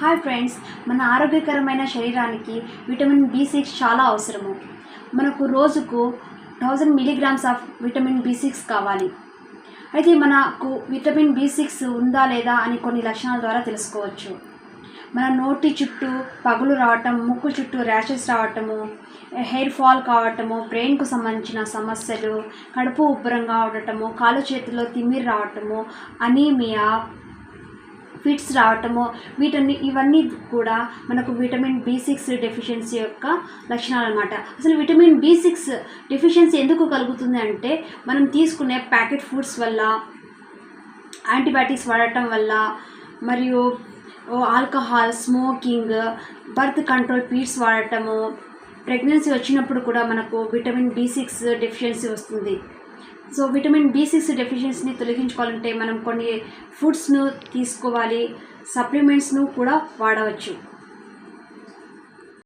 Hi friends, మన ఆరోగ్యకరమైన శరీరానికి విటమిన్ B6 చాలా అవసరము. మనకు రోజుకు 1000 మిలీగ్రామ్స్ ఆఫ్ విటమిన్ B6 కావాలి. అయితే మనకు విటమిన్ B6 ఉందా లేదా అని కొన్ని లక్షణాల ద్వారా తెలుసుకోవచ్చు. మన నోటి చుట్టూ పగులు రావటం, ముక్కు చుట్టూ ర్యాషెస్ రావటము, హెయిర్ ఫాల్ కావటము, బ్రెయిన్కు సంబంధించిన సమస్యలు, కడుపు ఉబ్బరంగా ఉండటము, కాళ్ళు చేతుల్లో తిమ్మిరి రావటము, అనీమియా, ఫిట్స్ రావటము, ఇవన్నీ కూడా మనకు విటమిన్ B6 డెఫిషియన్సీ యొక్క లక్షణాలు అన్నమాట. అసలు విటమిన్ B6 డెఫిషియన్సీ ఎందుకు కలుగుతుంది అంటే మనం తీసుకునే ప్యాకెట్ ఫుడ్స్ వల్ల, యాంటీబయాటిక్స్ వాడటం వల్ల, మరియు alcohol, smoking, birth control pills వాడటము, ప్రెగ్నెన్సీ వచ్చినప్పుడు కూడా మనకు విటమిన్ B6 డెఫిషియన్సీ వస్తుంది. సో విటమిన్ B6 డెఫిషియన్సీని తొలగించుకోవాలంటే మనం కొన్ని ఫుడ్స్ను తీసుకోవాలి, సప్లిమెంట్స్ను కూడా వాడవచ్చు.